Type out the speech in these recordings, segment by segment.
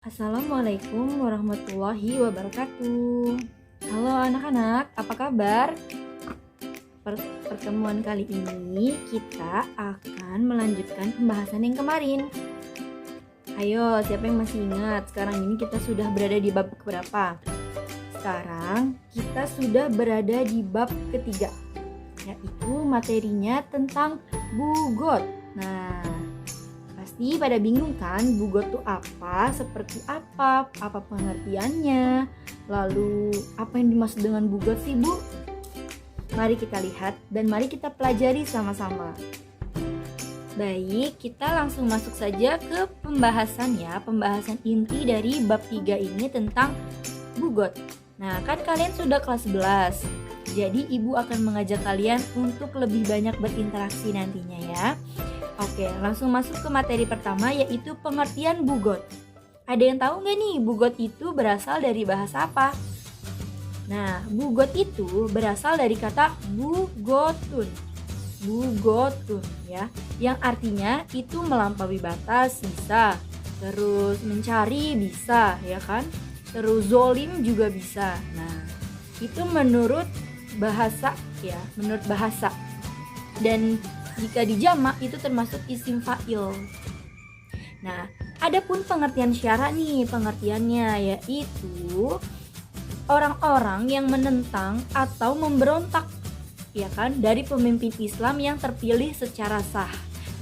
Assalamualaikum warahmatullahi wabarakatuh. Halo anak-anak, apa kabar? Pertemuan kali ini kita akan melanjutkan pembahasan yang kemarin. Ayo, siapa yang masih ingat? Sekarang ini kita sudah berada di bab keberapa? Sekarang kita sudah berada di bab ketiga, yaitu materinya tentang bugot. Nah, pasti pada bingung kan, bugot itu apa, seperti apa pengertiannya, lalu apa yang dimaksud dengan bugot sih Bu? Mari kita lihat dan mari kita pelajari sama-sama. Baik, kita langsung masuk saja ke pembahasan ya, pembahasan inti dari bab 3 ini tentang bugot. Nah, kan kalian sudah kelas 11, jadi Ibu akan mengajak kalian untuk lebih banyak berinteraksi nantinya ya. Oke, langsung masuk ke materi pertama, yaitu pengertian bugot. Ada yang tahu nggak nih, bugot itu berasal dari bahasa apa? Nah, bugot itu berasal dari kata bugotun. Bugotun ya, yang artinya itu melampaui batas bisa, terus mencari bisa ya kan, terus zolim juga bisa. Nah, itu menurut bahasa ya, menurut bahasa. Dan jika dijamak itu termasuk isim fa'il. Nah, adapun pengertian syara nih, pengertiannya yaitu orang-orang yang menentang atau memberontak ya kan dari pemimpin Islam yang terpilih secara sah.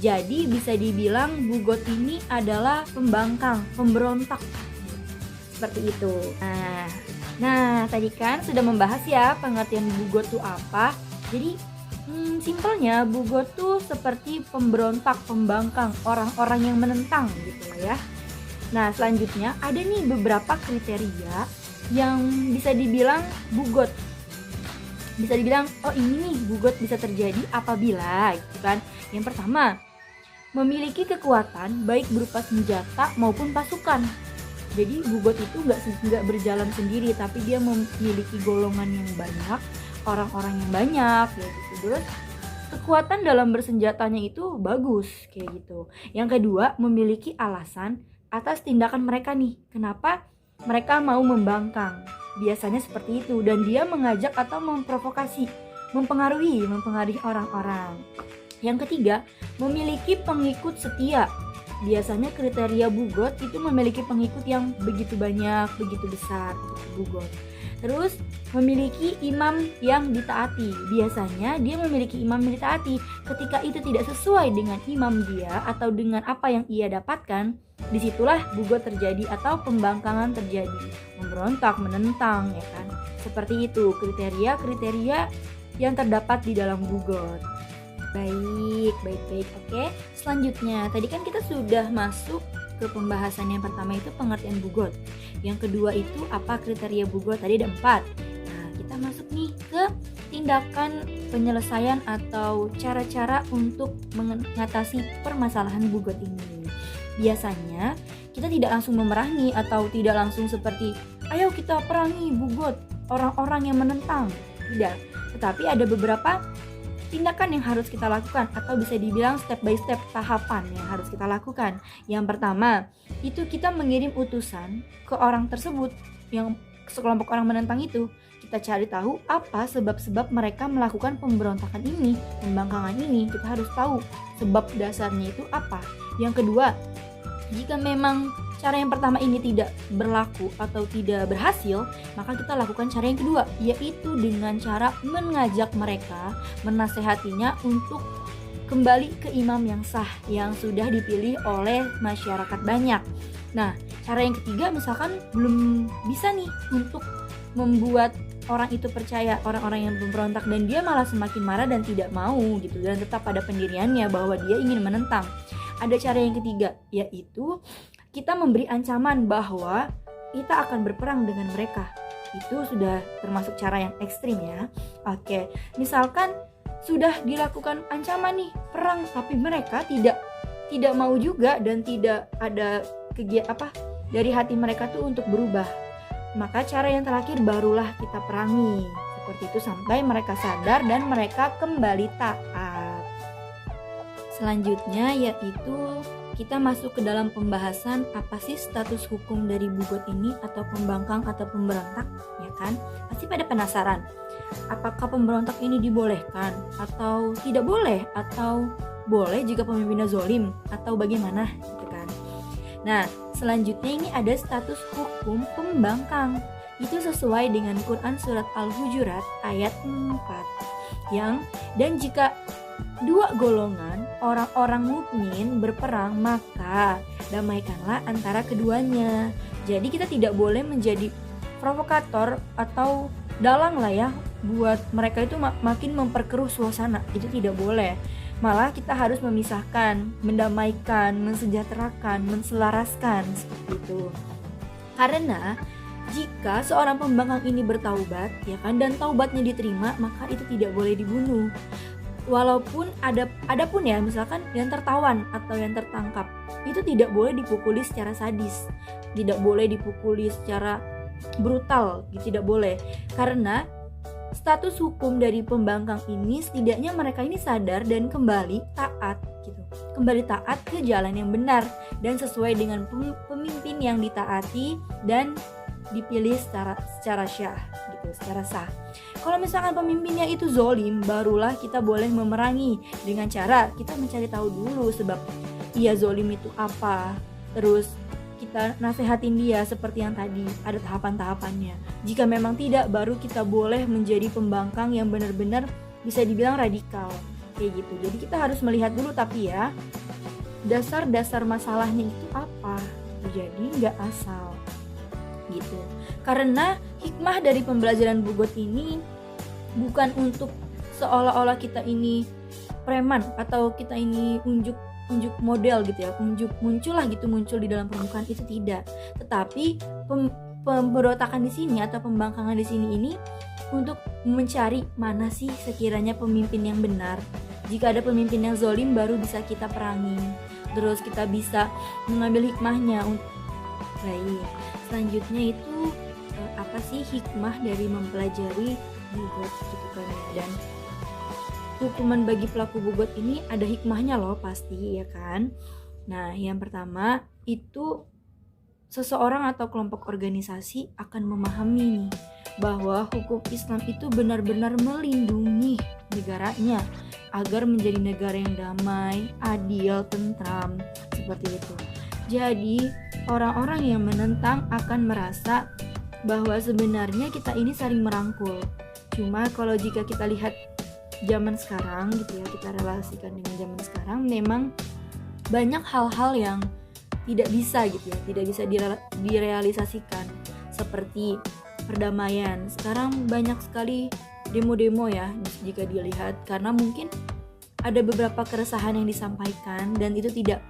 Jadi bisa dibilang bugot ini adalah pembangkang, pemberontak. Seperti itu. Nah, tadi kan sudah membahas ya pengertian bugot itu apa. Jadi simpelnya bugot tuh seperti pemberontak, pembangkang, orang-orang yang menentang gitu ya. Nah, selanjutnya ada nih beberapa kriteria yang bisa dibilang bugot. Bisa dibilang, oh ini nih bugot bisa terjadi apabila gitu kan. Yang pertama, memiliki kekuatan baik berupa senjata maupun pasukan. Jadi bugot itu nggak berjalan sendiri, tapi dia memiliki golongan yang banyak, orang-orang yang banyak kayak gitu. Terus kekuatan dalam bersenjatanya itu bagus kayak gitu. Yang kedua, memiliki alasan atas tindakan mereka nih. Kenapa mereka mau membangkang? Biasanya seperti itu, dan dia mengajak atau memprovokasi, mempengaruhi orang-orang. Yang ketiga, memiliki pengikut setia. Biasanya kriteria bugot itu memiliki pengikut yang begitu banyak, begitu besar, bugot. Terus memiliki imam yang ditaati. Biasanya dia memiliki imam yang ditaati. Ketika itu tidak sesuai dengan imam dia atau dengan apa yang ia dapatkan, disitulah bugot terjadi atau pembangkangan terjadi. Memberontak, menentang ya kan. Seperti itu kriteria-kriteria yang terdapat di dalam bugot. Baik. Oke. Selanjutnya, tadi kan kita sudah masuk ke pembahasan yang pertama itu pengertian bugot. Yang kedua itu apa kriteria bugot? Tadi ada 4. Nah, kita masuk nih ke tindakan penyelesaian atau cara-cara untuk mengatasi permasalahan bugot ini. Biasanya kita tidak langsung memerangi atau tidak langsung seperti ayo kita perangi bugot, orang-orang yang menentang. Tidak, tetapi ada beberapa tindakan yang harus kita lakukan atau bisa dibilang step by step tahapan yang harus kita lakukan. Yang pertama, itu kita mengirim utusan ke orang tersebut yang sekelompok orang menentang itu. Kita cari tahu apa sebab-sebab mereka melakukan pemberontakan ini, pembangkangan ini. Kita harus tahu sebab dasarnya itu apa. Yang kedua, jika memang cara yang pertama ini tidak berlaku atau tidak berhasil, maka kita lakukan cara yang kedua, yaitu dengan cara mengajak mereka, menasehatinya untuk kembali ke imam yang sah, yang sudah dipilih oleh masyarakat banyak. Nah, cara yang ketiga misalkan belum bisa nih untuk membuat orang itu percaya, orang-orang yang memberontak, dan dia malah semakin marah dan tidak mau gitu, dan tetap pada pendiriannya bahwa dia ingin menentang. Ada cara yang ketiga, yaitu kita memberi ancaman bahwa kita akan berperang dengan mereka. Itu sudah termasuk cara yang ekstrim ya. Oke, misalkan sudah dilakukan ancaman nih perang, tapi mereka tidak mau juga dan tidak ada kegiatan dari hati mereka tuh untuk berubah. Maka cara yang terakhir barulah kita perangi. Seperti itu sampai mereka sadar dan mereka kembali taat. Selanjutnya yaitu kita masuk ke dalam pembahasan apa sih status hukum dari bugot ini atau pembangkang atau pemberontak, ya kan? Pasti pada penasaran. Apakah pemberontak ini dibolehkan atau tidak boleh, atau boleh jika pemimpinnya zolim atau bagaimana gitu kan. Nah, selanjutnya ini ada status hukum pembangkang. Itu sesuai dengan Quran surat Al-Hujurat ayat 4 dan jika dua golongan orang-orang mukmin berperang, maka damaikanlah antara keduanya. Jadi kita tidak boleh menjadi provokator atau dalang lah ya buat mereka itu makin memperkeruh suasana. Itu tidak boleh. Malah kita harus memisahkan, mendamaikan, mensejahterakan, menselaraskan seperti itu. Karena jika seorang pembangkang ini bertaubat, ya kan, dan taubatnya diterima, maka itu tidak boleh dibunuh. Walaupun ada pun ya, misalkan yang tertawan atau yang tertangkap, itu tidak boleh dipukuli secara sadis, tidak boleh dipukuli secara brutal, tidak boleh. Karena status hukum dari pembangkang ini setidaknya mereka ini sadar dan kembali taat gitu. Kembali taat ke jalan yang benar dan sesuai dengan pemimpin yang ditaati dan dipilih secara syah gitu, secara sah. Kalau misalkan pemimpinnya itu zolim, barulah kita boleh memerangi dengan cara kita mencari tahu dulu sebab ia zolim itu apa. Terus kita nasehatin dia seperti yang tadi, ada tahapan-tahapannya. Jika memang tidak, baru kita boleh menjadi pembangkang yang benar-benar bisa dibilang radikal kayak gitu. Jadi kita harus melihat dulu tapi ya, dasar-dasar masalahnya itu apa. Jadi nggak asal gitu. Karena hikmah dari pembelajaran bugot ini bukan untuk seolah-olah kita ini preman atau kita ini unjuk model gitu ya, muncul di dalam permukaan, itu tidak. Tetapi pemberontakan di sini atau pembangkangan di sini ini untuk mencari mana sih sekiranya pemimpin yang benar. Jika ada pemimpin yang zolim, baru bisa kita perangi. Terus kita bisa mengambil hikmahnya. Baik, selanjutnya itu apa sih hikmah dari mempelajari bugot gitu kan ya. Dan hukuman bagi pelaku bugot ini ada hikmahnya loh pasti ya kan. Nah, yang pertama itu seseorang atau kelompok organisasi akan memahami nih bahwa hukum Islam itu benar-benar melindungi negaranya agar menjadi negara yang damai, adil, tentram, seperti itu. Jadi, orang-orang yang menentang akan merasa bahwa sebenarnya kita ini saling merangkul. Cuma kalau jika kita lihat zaman sekarang gitu ya, kita relasikan dengan zaman sekarang, memang banyak hal-hal yang tidak bisa gitu ya, tidak bisa direalisasikan seperti perdamaian. Sekarang banyak sekali demo-demo ya jika dilihat, karena mungkin ada beberapa keresahan yang disampaikan dan itu tidak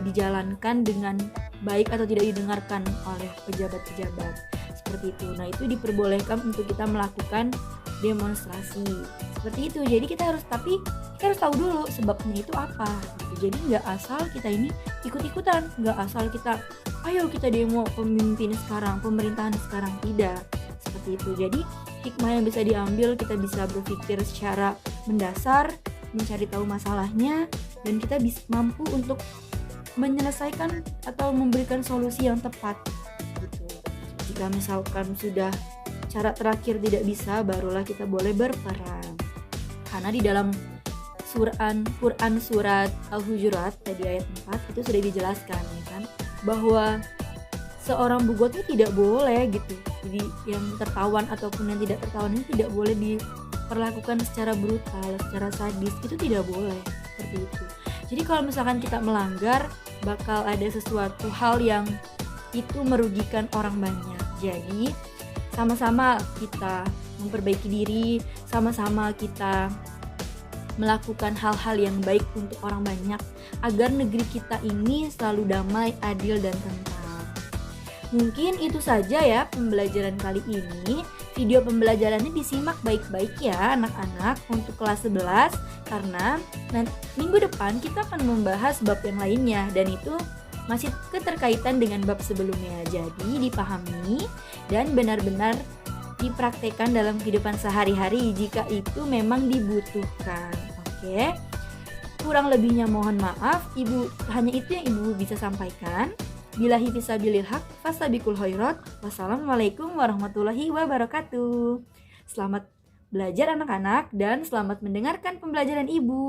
dijalankan dengan baik atau tidak didengarkan oleh pejabat-pejabat seperti itu. Nah, itu diperbolehkan untuk kita melakukan demonstrasi seperti itu. Jadi kita harus tahu dulu sebabnya itu apa gitu. Jadi nggak asal kita ini ikut-ikutan, nggak asal kita ayo kita demo pemimpin sekarang, pemerintahan sekarang, tidak seperti itu. Jadi hikmah yang bisa diambil, kita bisa berpikir secara mendasar, mencari tahu masalahnya, dan kita bisa mampu untuk menyelesaikan atau memberikan solusi yang tepat gitu. Jika misalkan sudah cara terakhir tidak bisa, barulah kita boleh berperang. Karena di dalam Quran surat Al-Hujurat tadi ayat 4 itu sudah dijelaskan ya kan, bahwa seorang bugot itu tidak boleh gitu. Jadi yang tertawan ataupun yang tidak tertawan ini tidak boleh diperlakukan secara brutal, secara sadis, itu tidak boleh seperti itu. Jadi kalau misalkan kita melanggar, bakal ada sesuatu hal yang itu merugikan orang banyak. Jadi sama-sama kita memperbaiki diri, sama-sama kita melakukan hal-hal yang baik untuk orang banyak agar negeri kita ini selalu damai, adil, dan tentram. Mungkin itu saja ya pembelajaran kali ini. Video pembelajarannya disimak baik-baik ya anak-anak untuk kelas 11, karena minggu depan kita akan membahas bab yang lainnya dan itu masih keterkaitan dengan bab sebelumnya. Jadi dipahami dan benar-benar dipraktekkan dalam kehidupan sehari-hari jika itu memang dibutuhkan. Oke. Kurang lebihnya mohon maaf, hanya itu yang Ibu bisa sampaikan. Billahi fisabilil haq, fastabiqul khairat. Wassalamualaikum warahmatullahi wabarakatuh. Selamat belajar anak-anak dan selamat mendengarkan pembelajaran Ibu.